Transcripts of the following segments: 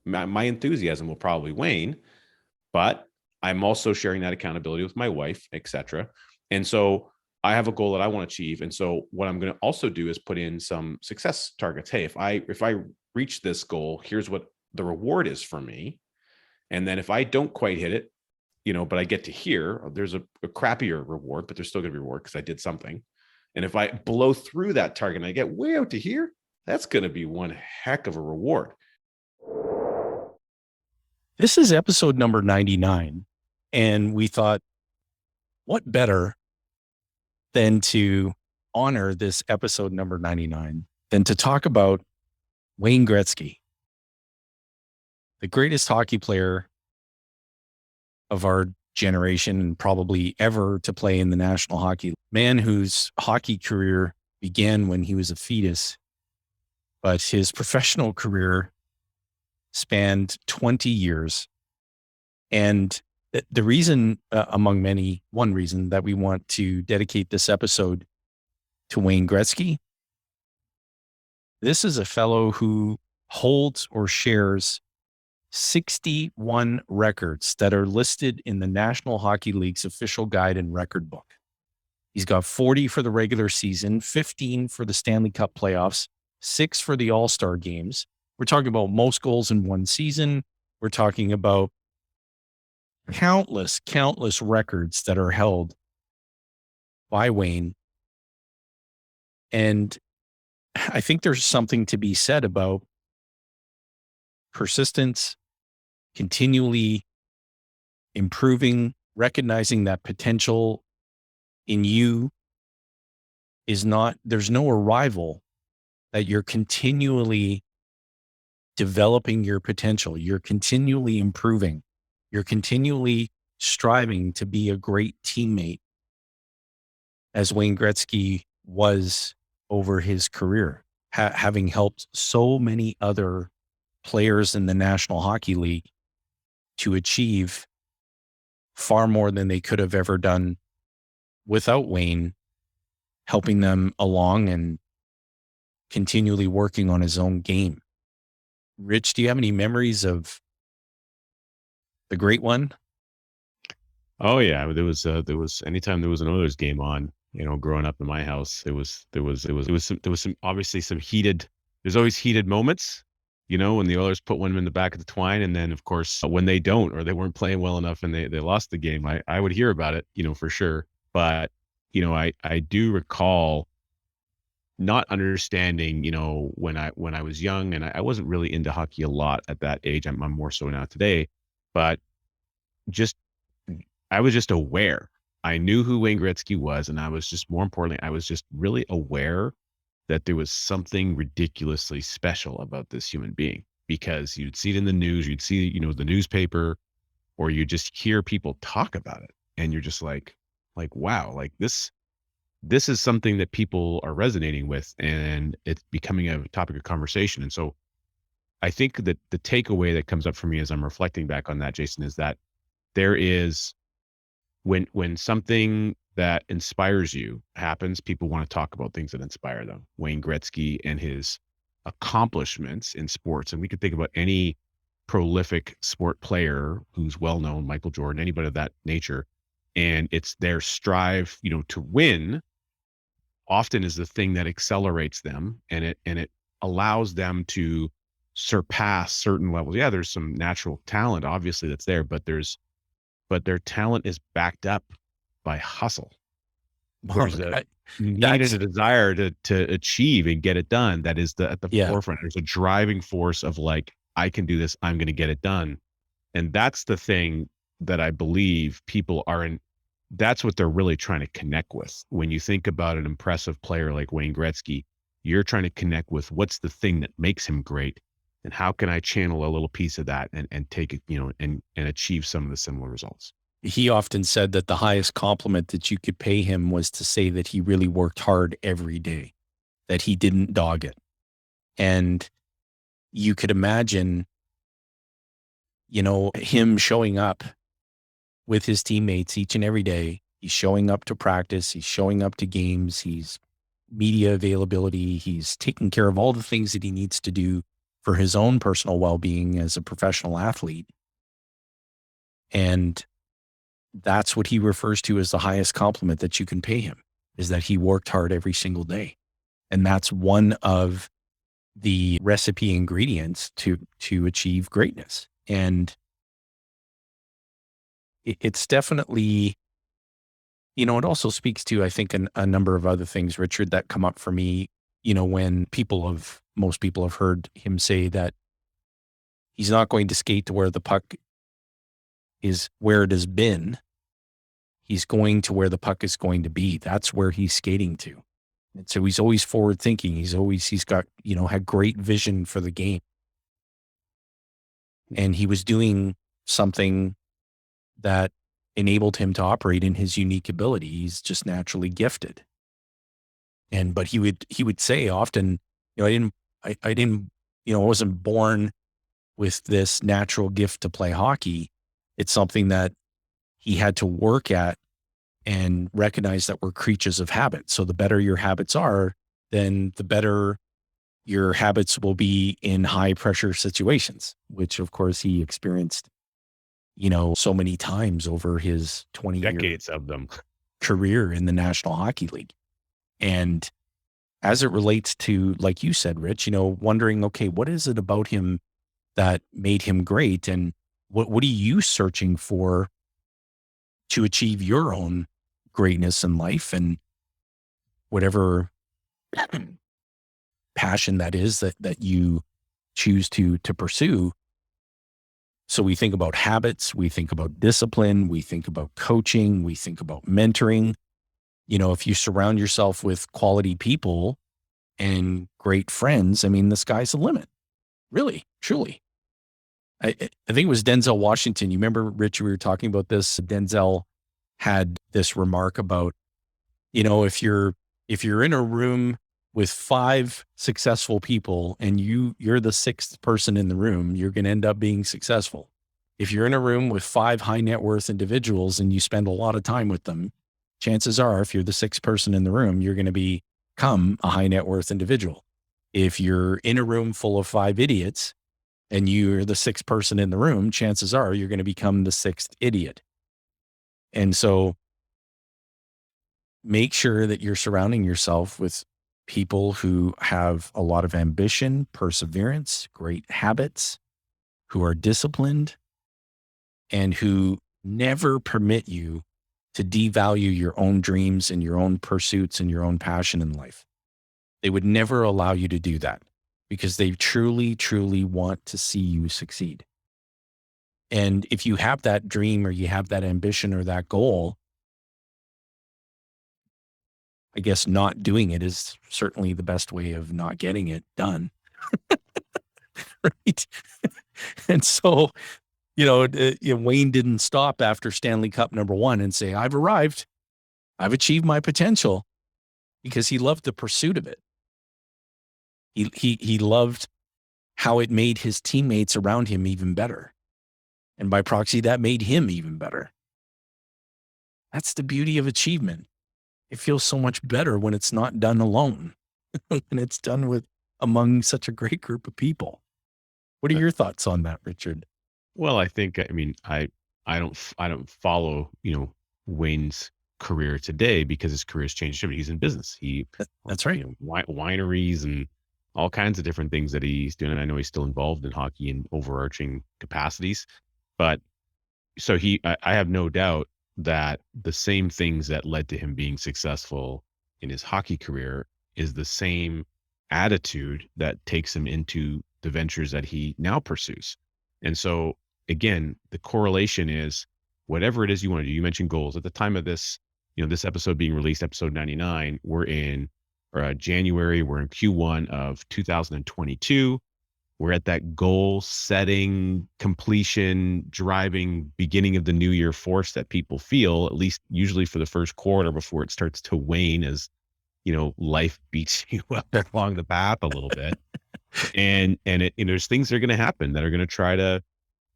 my enthusiasm will probably wane, but I'm also sharing that accountability with my wife, etc. And so I have a goal that I want to achieve. And so what I'm going to also do is put in some success targets. Hey, if I reach this goal, here's what the reward is for me. And then if I don't quite hit it, but I get to here, there's a crappier reward, but there's still going to be reward because I did something. And if I blow through that target and I get way out to here, that's going to be one heck of a reward. This is episode number 99. And we thought, what better than to honor this episode number 99 than to talk about Wayne Gretzky, the greatest hockey player of our generation and probably ever to play in the National Hockey League. Man whose hockey career began when he was a fetus, but his professional career spanned 20 years. And the reason, among many, one reason that we want to dedicate this episode to Wayne Gretzky, this is a fellow who holds or shares 61 records that are listed in the National Hockey League's official guide and record book. He's got 40 for the regular season, 15 for the Stanley Cup playoffs, 6 for the All-Star games. We're talking about most goals in one season. We're talking about countless records that are held by Wayne. And I think there's something to be said about persistence, continually improving, recognizing that potential in you is not, there's no arrival, that you're continually developing your potential. You're continually improving. You're continually striving to be a great teammate, as Wayne Gretzky was over his career, having helped so many other players in the National Hockey League to achieve far more than they could have ever done without Wayne helping them along and continually working on his own game. Rich, do you have any memories of the great one? Oh yeah, there was anytime there was an Oilers game on, growing up in my house, there was some obviously some heated. There's always heated moments, when the Oilers put one in the back of the twine, and then of course when they don't or they weren't playing well enough and they lost the game, I would hear about it, for sure. But I do recall not understanding, when I was young, and I wasn't really into hockey a lot at that age. I'm more so now today, but just I was just aware. I knew who Wayne Gretzky was, and I was just, more importantly, I was just really aware that there was something ridiculously special about this human being, because you'd see it in the news, you'd see, the newspaper, or you just hear people talk about it, and you're just like, wow, like this is something that people are resonating with, and it's becoming a topic of conversation. And so I think that the takeaway that comes up for me as I'm reflecting back on that, Jason, is that there is, when something that inspires you happens, people want to talk about things that inspire them. Wayne Gretzky and his accomplishments in sports, and we could think about any prolific sport player who's well known, Michael Jordan, anybody of that nature, and it's their strive, to win often is the thing that accelerates them, and it allows them to surpass certain levels. Yeah, there's some natural talent obviously that's there, but their talent is backed up by hustle. There's a need and a desire to achieve and get it done. That is at the forefront. There's a driving force of like, I can do this, I'm going to get it done. And that's the thing that I believe people are in. That's what they're really trying to connect with. When you think about an impressive player like Wayne Gretzky, you're trying to connect with what's the thing that makes him great, and how can I channel a little piece of that and take it, and achieve some of the similar results. He often said that the highest compliment that you could pay him was to say that he really worked hard every day, that he didn't dog it. And you could imagine, him showing up with his teammates each and every day. He's showing up to practice. He's showing up to games. He's media availability. He's taking care of all the things that he needs to do for his own personal well-being as a professional athlete. And that's what he refers to as the highest compliment that you can pay him, is that he worked hard every single day. And that's one of the recipe ingredients to achieve greatness. And it's definitely, it also speaks to, I think, a number of other things, Richard, that come up for me, when most people have heard him say that he's not going to skate to where the puck is, where it has been. He's going to where the puck is going to be. That's where he's skating to. And so he's always forward thinking. He's got, had great vision for the game. And he was doing something that enabled him to operate in his unique ability. He's just naturally gifted. But he would say often, I wasn't born with this natural gift to play hockey. It's something that he had to work at and recognize that we're creatures of habit. So the better your habits are, then the better your habits will be in high pressure situations, which of course he experienced, so many times over his 20-year Decades of them. career in the National Hockey League. And as it relates to, like you said, Rich, wondering, okay, what is it about him that made him great? And what are you searching for to achieve your own greatness in life, and whatever passion that is that you choose to pursue? So we think about habits, we think about discipline, we think about coaching, we think about mentoring. If you surround yourself with quality people and great friends, the sky's the limit. Really, truly. I think it was Denzel Washington. You remember, Rich, we were talking about this. Denzel had this remark about, if you're in a room with 5 successful people and you're the 6th person in the room, you're going to end up being successful. If you're in a room with 5 high net worth individuals and you spend a lot of time with them, chances are, if you're the 6th person in the room, you're going to become a high net worth individual. If you're in a room full of 5 idiots and you're the 6th person in the room, chances are you're going to become the 6th idiot. And so make sure that you're surrounding yourself with people who have a lot of ambition, perseverance, great habits, who are disciplined, and who never permit you to devalue your own dreams and your own pursuits and your own passion in life. They would never allow you to do that because they truly, truly want to see you succeed. And if you have that dream or you have that ambition or that goal, I guess not doing it is certainly the best way of not getting it done. Right. And so, Wayne didn't stop after Stanley Cup #1 and say, I've arrived, I've achieved my potential, because he loved the pursuit of it. He loved how it made his teammates around him even better. And by proxy, that made him even better. That's the beauty of achievement. It feels so much better when it's not done alone, when it's done among such a great group of people. What are your thoughts on that, Richard? Well, I think, I don't follow, Wayne's career today because his career's changed. He's in business. That's right. Wineries and all kinds of different things that he's doing. And I know he's still involved in hockey in overarching capacities, but so I have no doubt that the same things that led to him being successful in his hockey career is the same attitude that takes him into the ventures that he now pursues. And so again, the correlation is whatever it is you want to do. You mentioned goals at the time of this, this episode being released, episode 99, we're in January, we're in Q1 of 2022. We're at that goal setting, completion, driving, beginning of the new year force that people feel, at least usually for the first quarter before it starts to wane as, life beats you up along the path a little bit. And there's things that are going to happen that are going to try to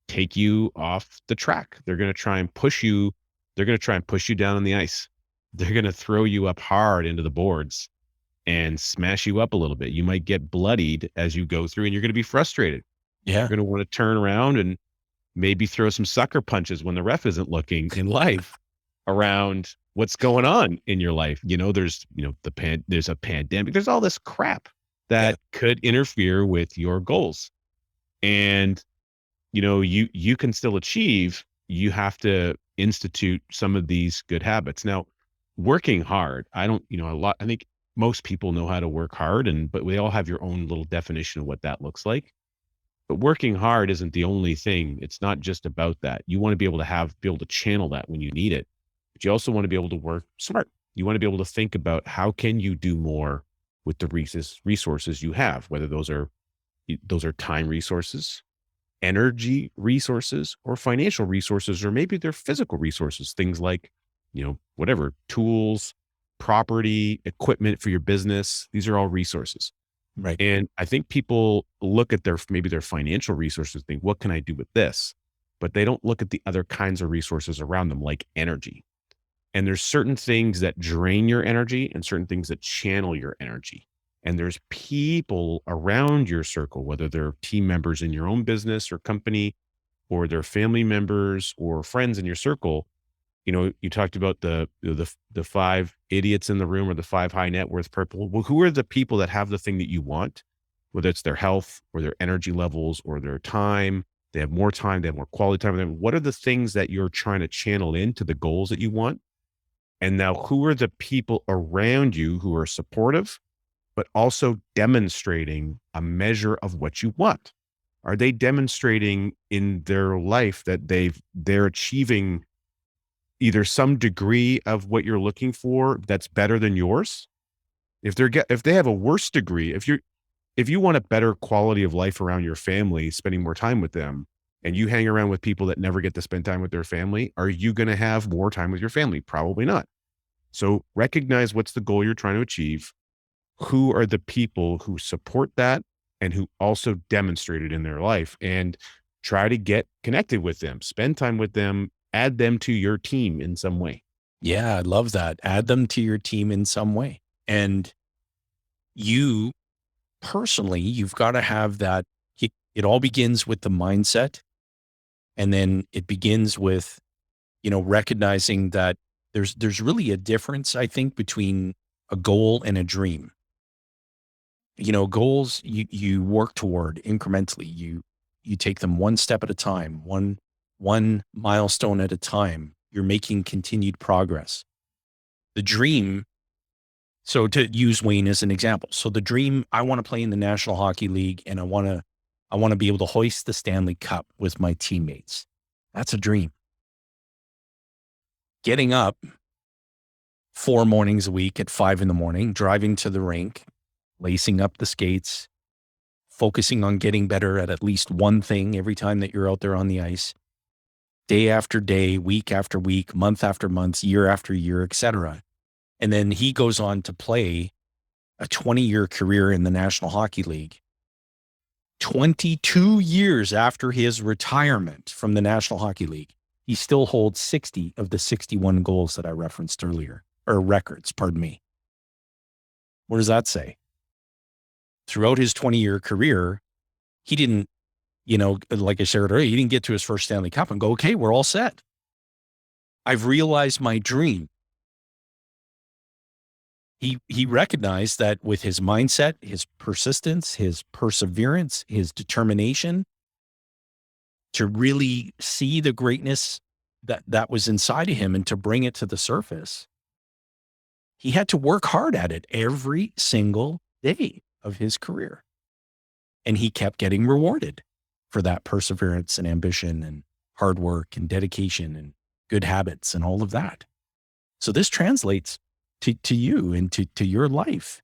take you off the track. They're going to try and push you. They're going to try and push you down on the ice. They're going to throw you up hard into the boards. and smash you up a little bit. You might get bloodied as you go through, and you're going to be frustrated. Yeah. You're going to want to turn around and maybe throw some sucker punches when the ref isn't looking in life around what's going on in your life. There's, there's a pandemic, there's all this crap Yeah. that could interfere with your goals. And, you can still achieve, you have to institute some of these good habits. Now, working hard, I don't, I think most people know how to work hard, but we all have your own little definition of what that looks like. But working hard isn't the only thing. It's not just about that. You want to be able to channel that when you need it. But you also want to be able to work smart. You want to be able to think about how can you do more with the resources you have, whether those are time resources, energy resources, or financial resources, or maybe they're physical resources, things like, whatever, tools, property, equipment for your business. These are all resources. Right. And I think people look at maybe their financial resources and think, what can I do with this? But they don't look at the other kinds of resources around them, like energy. And there's certain things that drain your energy and certain things that channel your energy. And there's people around your circle, whether they're team members in your own business or company, or they're family members or friends in your circle. You talked about the five idiots in the room or the five high net worth people. Well, who are the people that have the thing that you want, whether it's their health or their energy levels or their time? They have more time, they have more quality time with them. What are the things that you're trying to channel into the goals that you want? And now, who are the people around you who are supportive, but also demonstrating a measure of what you want? Are they demonstrating in their life that they're achieving either some degree of what you're looking for that's better than yours? If they have a worse degree, if you want a better quality of life around your family, spending more time with them, and you hang around with people that never get to spend time with their family, are you going to have more time with your family? Probably not. So recognize what's the goal you're trying to achieve. Who are the people who support that and who also demonstrate it in their life, and try to get connected with them, spend time with them, add them to your team in some way. Yeah. I love that. Add them to your team in some way. And you personally, you've got to have that. It all begins with the mindset. And then it begins with, recognizing that there's really a difference, I think, between a goal and a dream. Goals you work toward incrementally. You take them one step at a time, one milestone at a time. You're making continued progress. The dream, so to use Wayne as an example. So the dream, I want to play in the National Hockey League, and I want to be able to hoist the Stanley Cup with my teammates. That's a dream. Getting up 4 mornings a week at 5 a.m, driving to the rink, lacing up the skates, focusing on getting better at least one thing every time that you're out there on the ice, day after day, week after week, month after month, year after year, etc. And then he goes on to play a 20-year career in the National Hockey League. 22 years after his retirement from the National Hockey League, he still holds 60 of the 61 goals that I referenced earlier, or records, pardon me. What does that say? Throughout his 20-year career, he didn't, like I shared earlier, he didn't get to his first Stanley Cup and go, okay, we're all set. I've realized my dream. He recognized that with his mindset, his persistence, his perseverance, his determination to really see the greatness that was inside of him and to bring it to the surface, he had to work hard at it every single day of his career. And he kept getting rewarded for that perseverance and ambition and hard work and dedication and good habits and all of that. So this translates to you and to your life,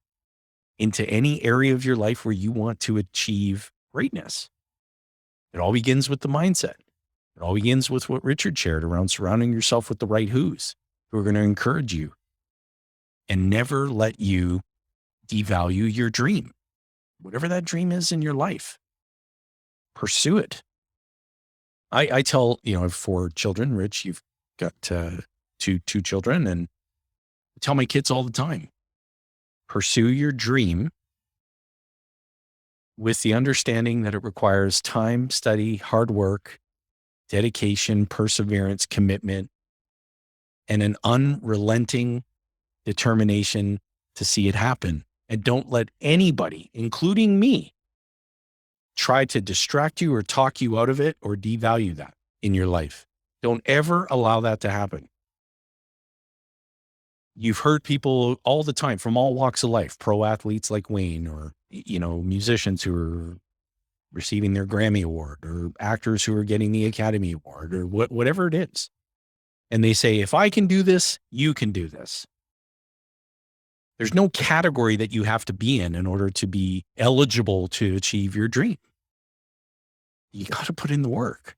into any area of your life where you want to achieve greatness. It all begins with the mindset. It all begins with what Richard shared around surrounding yourself with the right who's, who are going to encourage you and never let you devalue your dream. Whatever that dream is in your life, pursue it. I tell, for children, Rich, you've got two children, and I tell my kids all the time, pursue your dream with the understanding that it requires time, study, hard work, dedication, perseverance, commitment, and an unrelenting determination to see it happen. And don't let anybody, including me, try to distract you or talk you out of it or devalue that in your life. Don't ever allow that to happen. You've heard people all the time from all walks of life, pro athletes like Wayne, or, musicians who are receiving their Grammy Award, or actors who are getting the Academy Award, or whatever it is. And they say, if I can do this, you can do this. There's no category that you have to be in order to be eligible to achieve your dream. You got to put in the work.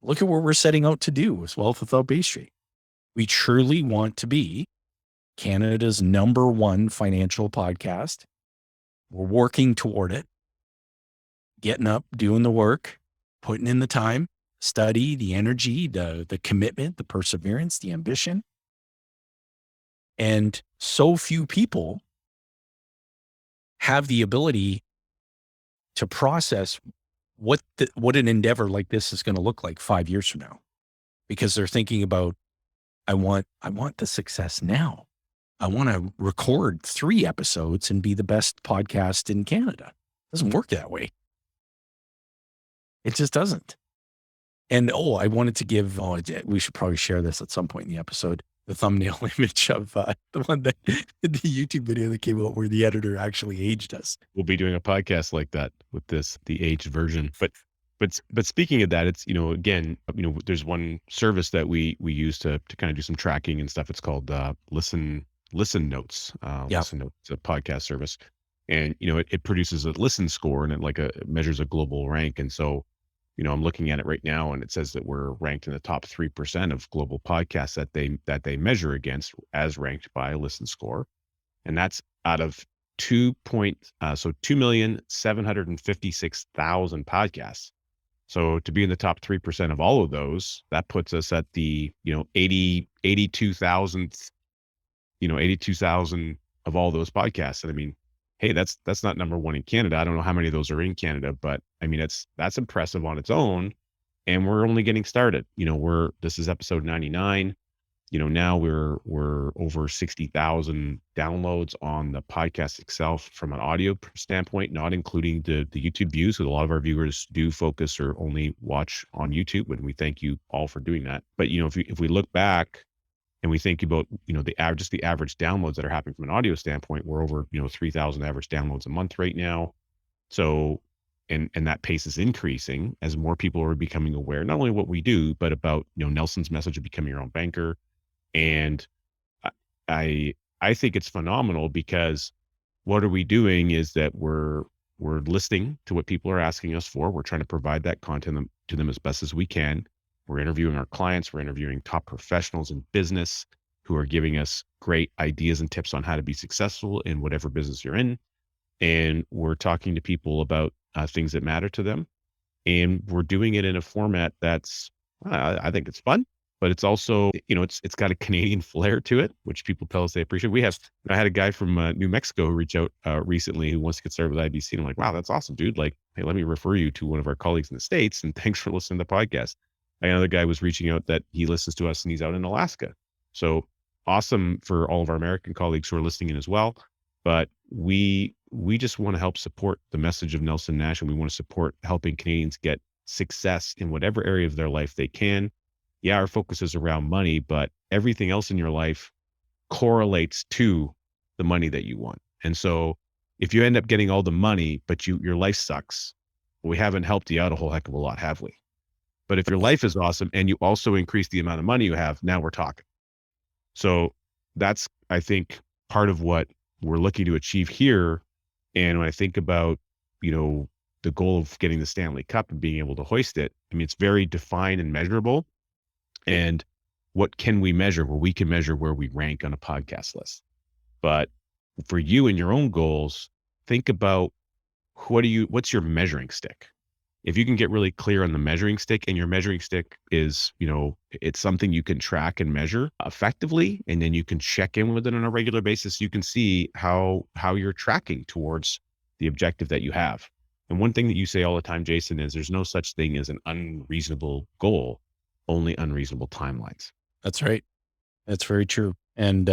Look at what we're setting out to do with Wealth Without Bay Street. We truly want to be Canada's #1 financial podcast. We're working toward it, getting up, doing the work, putting in the time, study, the energy, the commitment, the perseverance, the ambition. And so few people have the ability to process what an endeavor like this is going to look like 5 years from now, because they're thinking about, I want the success now. I want to record 3 episodes and be the best podcast in Canada. It doesn't work that way. It just doesn't. And I wanted to give, we should probably share this at some point in the episode, the thumbnail image of the one that the YouTube video that came out where the editor actually aged us. We'll be doing a podcast like that with the aged version. But speaking of that, it's, again, there's one service that we use to kind of do some tracking and stuff. It's called Listen Notes. Listen Notes, it's a podcast service. And, it produces a listen score, and it measures a global rank. And so, I'm looking at it right now, and it says that we're ranked in the top 3% of global podcasts that they measure against, as ranked by Listen Score. And that's out of 2,756,000 podcasts. So to be in the top 3% of all of those, that puts us at the, 82,000th, 82,000 of all those podcasts. And I mean, hey, that's not #1 in Canada. I don't know how many of those are in Canada, but I mean, that's impressive on its own. And we're only getting started. This is episode 99. Now we're over 60,000 downloads on the podcast itself from an audio standpoint, not including the YouTube views. So a lot of our viewers do focus or only watch on YouTube, and we thank you all for doing that. But if we look back and we think about, the average downloads that are happening from an audio standpoint, we're over, 3,000 average downloads a month right now. So, and that pace is increasing as more people are becoming aware, not only what we do, but about, Nelson's message of becoming your own banker. And I think it's phenomenal, because what are we doing is that we're listening to what people are asking us for. We're trying to provide that content to them as best as we can. We're interviewing our clients. We're interviewing top professionals in business who are giving us great ideas and tips on how to be successful in whatever business you're in. And we're talking to people about things that matter to them. And we're doing it in a format that's, I think it's fun, but it's also, it's got a Canadian flair to it, which people tell us they appreciate. I had a guy from New Mexico reach out recently who wants to get started with IBC. And I'm like, wow, that's awesome, dude. Like, hey, let me refer you to one of our colleagues in the States. And thanks for listening to the podcast. Another guy was reaching out that he listens to us and he's out in Alaska. So awesome for all of our American colleagues who are listening in as well. But we just want to help support the message of Nelson Nash, and we want to support helping Canadians get success in whatever area of their life they can. Yeah, our focus is around money, but everything else in your life correlates to the money that you want. And so if you end up getting all the money, but your life sucks, we haven't helped you out a whole heck of a lot, have we? But if your life is awesome and you also increase the amount of money you have, now we're talking. So that's, I think, part of what we're looking to achieve here. And when I think about, the goal of getting the Stanley Cup and being able to hoist it, I mean, it's very defined and measurable. And what can we measure? Well, we can measure where we rank on a podcast list. But for you and your own goals, think about what's your measuring stick? if you can get really clear on the measuring stick, and your measuring stick is, it's something you can track and measure effectively, and then you can check in with it on a regular basis, you can see how you're tracking towards the objective that you have. And one thing that you say all the time, Jason, is there's no such thing as an unreasonable goal, only unreasonable timelines. That's right. That's very true. And,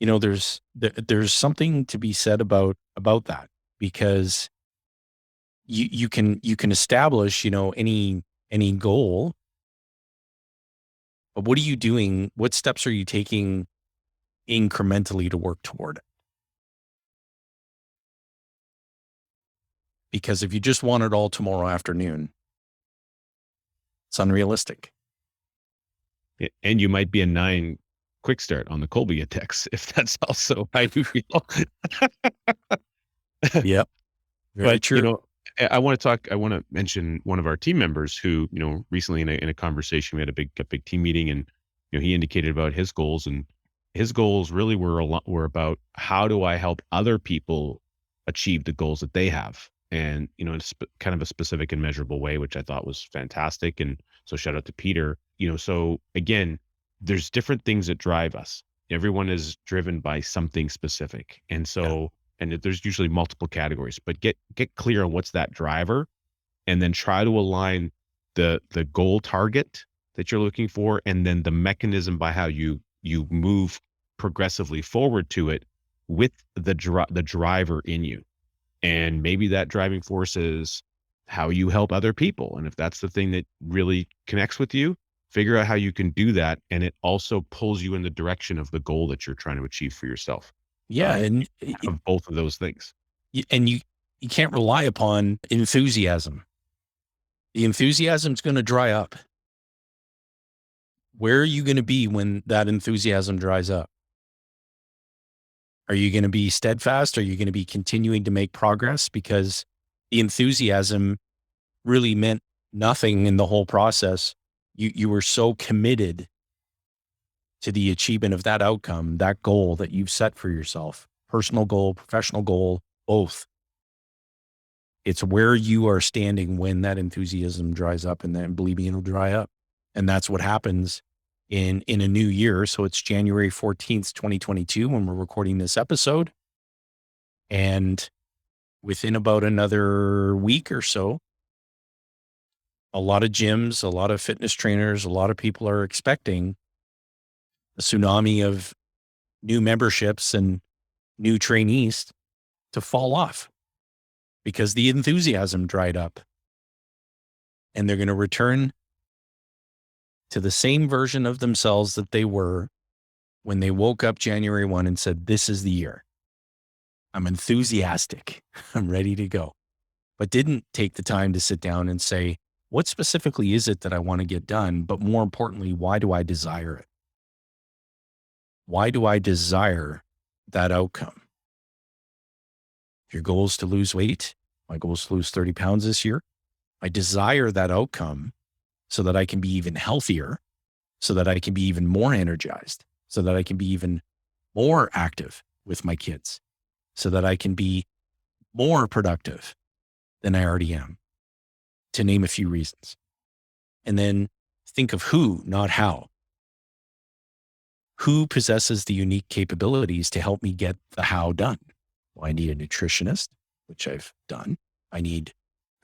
there's something to be said about that, because you can establish, any goal, but what are you doing? What steps are you taking incrementally to work toward it? Because if you just want it all tomorrow afternoon, it's unrealistic. And you might be a 9 quick start on the Colby Index, if that's also how you feel. Yep. Very But, true. I want to mention one of our team members who, recently in a conversation, we had a big team meeting, and, he indicated about his goals, and his goals really were about how do I help other people achieve the goals that they have, and, in kind of a specific and measurable way, which I thought was fantastic. And so shout out to Peter. So again, there's different things that drive us. Everyone is driven by something specific. And so, and there's usually multiple categories, but get clear on what's that driver, and then try to align the goal target that you're looking for, and then the mechanism by how you move progressively forward to it with the driver in you. And maybe that driving force is how you help other people. And if that's the thing that really connects with you, figure out how you can do that. And it also pulls you in the direction of the goal that you're trying to achieve for yourself. Yeah. And Have both of those things. you can't rely upon enthusiasm. The enthusiasm's going to dry up. Where are you going to be when that enthusiasm dries up? Are you going to be steadfast? Are you going to be continuing to make progress? Because the enthusiasm really meant nothing in the whole process. You were so committed to the achievement of that outcome, that goal that you've set for yourself, personal goal, professional goal, both. It's where you are standing when that enthusiasm dries up, and then believe me, it'll dry up. And that's what happens in a new year. So it's January 14th, 2022, when we're recording this episode. And within about another week or so, a lot of gyms, a lot of fitness trainers, a lot of people are expecting a tsunami of new memberships and new trainees to fall off because the enthusiasm dried up. And they're going to return to the same version of themselves that they were when they woke up January 1 and said, this is the year. I'm enthusiastic. I'm ready to go. But didn't take the time to sit down and say, what specifically is it that I want to get done? But more importantly, why do I desire it? Why do I desire that outcome? If your goal is to lose weight, my goal is to lose 30 pounds this year. I desire that outcome so that I can be even healthier, so that I can be even more energized, so that I can be even more active with my kids, so that I can be more productive than I already am, to name a few reasons. And then think of who, not how. Who possesses the unique capabilities to help me get the how done? Well, I need a nutritionist, which I've done. I need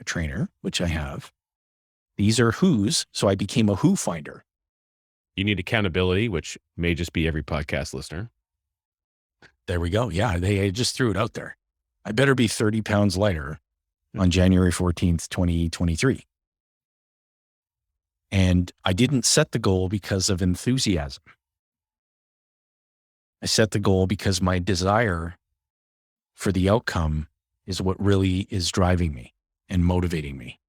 a trainer, which I have. These are who's, so I became a who finder. You need accountability, which may just be every podcast listener. There we go. Yeah, they just threw it out there. I better be 30 pounds lighter on January 14th, 2023. And I didn't set the goal because of enthusiasm. I set the goal because my desire for the outcome is what really is driving me and motivating me.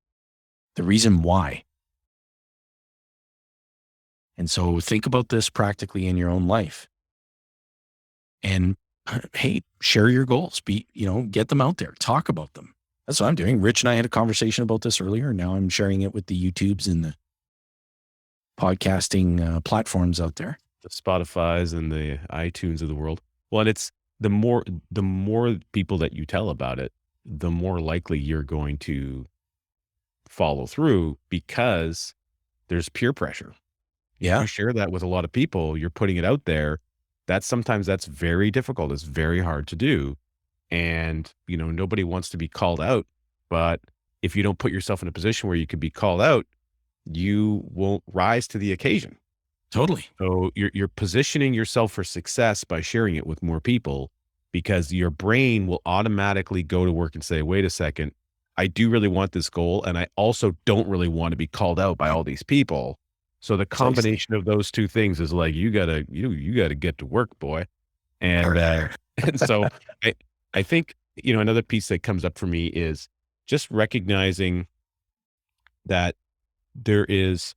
The reason why. And so think about this practically in your own life. And hey, share your goals. Get them out there. Talk about them. That's what I'm doing. Rich and I had a conversation about this earlier. Now I'm sharing it with the YouTubes and the podcasting platforms out there. The Spotify's and the iTunes of the world. Well, and it's the more people that you tell about it, the more likely you're going to follow through because there's peer pressure. If Yeah, you share that with a lot of people, you're putting it out there. That's very difficult. It's very hard to do. And, nobody wants to be called out. But if you don't put yourself in a position where you could be called out, you won't rise to the occasion. totally. So you're positioning yourself for success by sharing it with more people because your brain will automatically go to work and say, wait a second, I do really want this goal. And I also don't really want to be called out by all these people. So the Precisely. combination of those two things is like, you gotta get to work, boy. And, Arr. and so I think, another piece that comes up for me is just recognizing that there's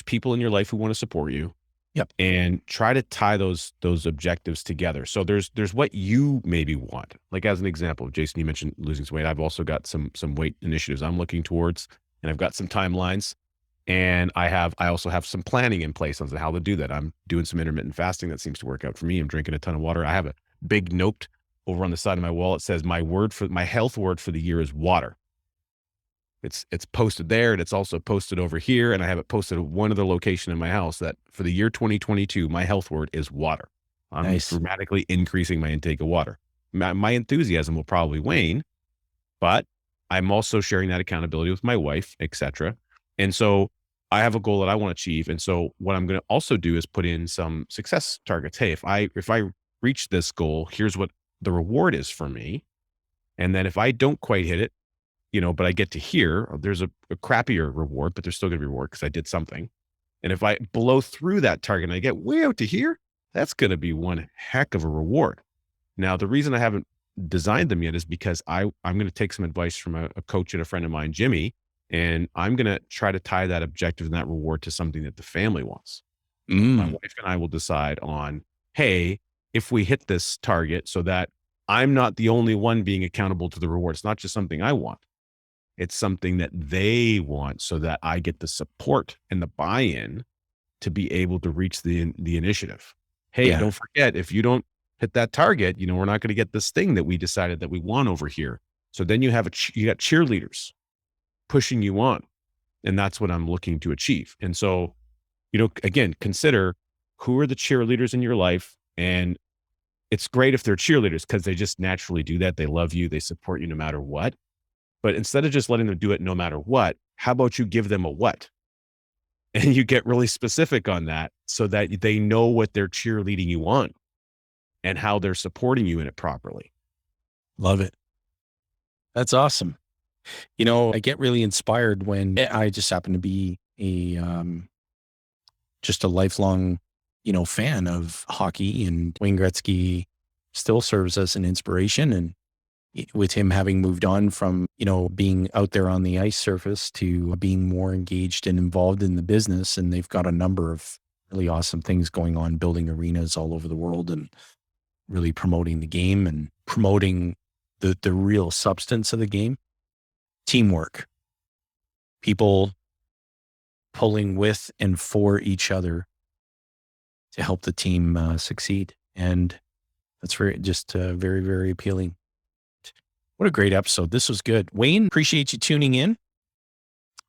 people in your life who want to support you Yep. and try to tie those objectives together. So there's what you maybe want. Like as an example, Jason, you mentioned losing some weight. I've also got some weight initiatives I'm looking towards, and I've got some timelines. And I also have some planning in place on how to do that. I'm doing some intermittent fasting that seems to work out for me. I'm drinking a ton of water. I have a big note over on the side of my wall. It says my health word for the year is water. It's posted there, and it's also posted over here, and I have it posted at one other location in my house that for the year 2022, my health word is water. I'm Nice. dramatically increasing my intake of water. My enthusiasm will probably wane, but I'm also sharing that accountability with my wife, etc. And so I have a goal that I want to achieve. And so what I'm going to also do is put in some success targets. Hey, if I reach this goal, here's what the reward is for me. And then if I don't quite hit it, but I get to here, there's a crappier reward, but there's still gonna be reward because I did something. And if I blow through that target and I get way out to here, that's gonna be one heck of a reward. Now, the reason I haven't designed them yet is because I'm gonna take some advice from a coach and a friend of mine, Jimmy, and I'm gonna try to tie that objective and that reward to something that the family wants. My Mm, wife and I will decide on, hey, if we hit this target so that I'm not the only one being accountable to the reward. It's not just something I want. It's something that they want so that I get the support and the buy-in to be able to reach the initiative. Hey, yeah. don't forget, if you don't hit that target, we're not going to get this thing that we decided that we want over here. So then you got cheerleaders pushing you on, and that's what I'm looking to achieve. And so, again, consider who are the cheerleaders in your life, and it's great if they're cheerleaders because they just naturally do that. They love you, they support you no matter what. But instead of just letting them do it no matter what, how about you give them a what? And you get really specific on that so that they know what they're cheerleading you on and how they're supporting you in it properly. Love it. That's awesome. I get really inspired when I just happen to be just a lifelong, fan of hockey, and Wayne Gretzky still serves as an inspiration. And with him having moved on from, being out there on the ice surface to being more engaged and involved in the business. And they've got a number of really awesome things going on, building arenas all over the world and really promoting the game and promoting the real substance of the game. Teamwork, people pulling with and for each other to help the team succeed. And that's very, very appealing. What a great episode. This was good. Wayne, appreciate you tuning in.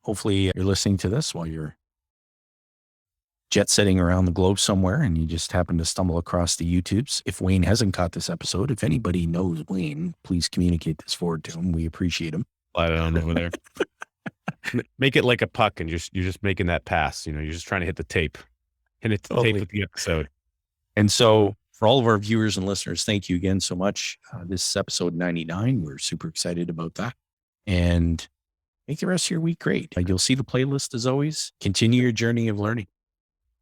Hopefully you're listening to this while you're jet setting around the globe somewhere and you just happen to stumble across the YouTubes. If Wayne hasn't caught this episode, if anybody knows Wayne, please communicate this forward to him. We appreciate him. Slide it on over there. Make it like a puck, and you're just making that pass. You're just trying to hit the tape. Hit it to tape with the episode. And so for all of our viewers and listeners, thank you again so much. This is episode 99. We're super excited about that. And make the rest of your week great. You'll see the playlist as always. Continue your journey of learning.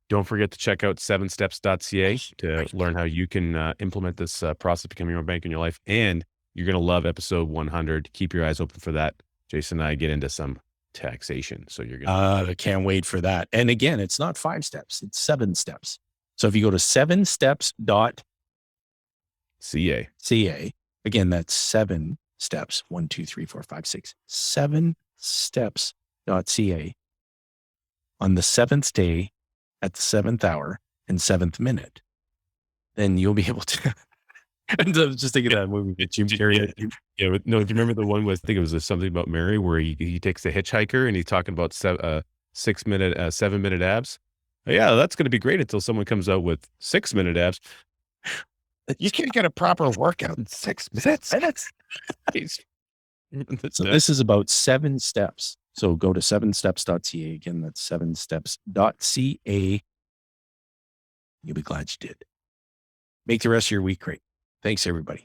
Don't forget to check out 7steps.ca to learn how you can implement this process of becoming your own bank in your life. And you're going to love episode 100. Keep your eyes open for that. Jason and I get into some taxation. So you're going to. I can't wait for that. And again, it's not 5 steps, it's 7 steps. So if you go to 7steps.ca, again, that's 7 steps, 1, 2, 3, 4, 5, 6, 7 steps.ca. On the 7th day, at the 7th hour and 7th minute, then you'll be able to And I was just thinking of that movie with Jim Carrey. Yeah, no, do you remember the one with, I think it was something about Mary, where he takes the hitchhiker and he's talking about 6 minute, 7 minute abs? Yeah, that's gonna be great until someone comes out with 6 minute abs. You can't get a proper workout in 6 minutes. So this is about 7 steps. So go to 7steps.ca. Again, that's 7steps.ca. You'll be glad you did. Make the rest of your week great. Thanks, everybody.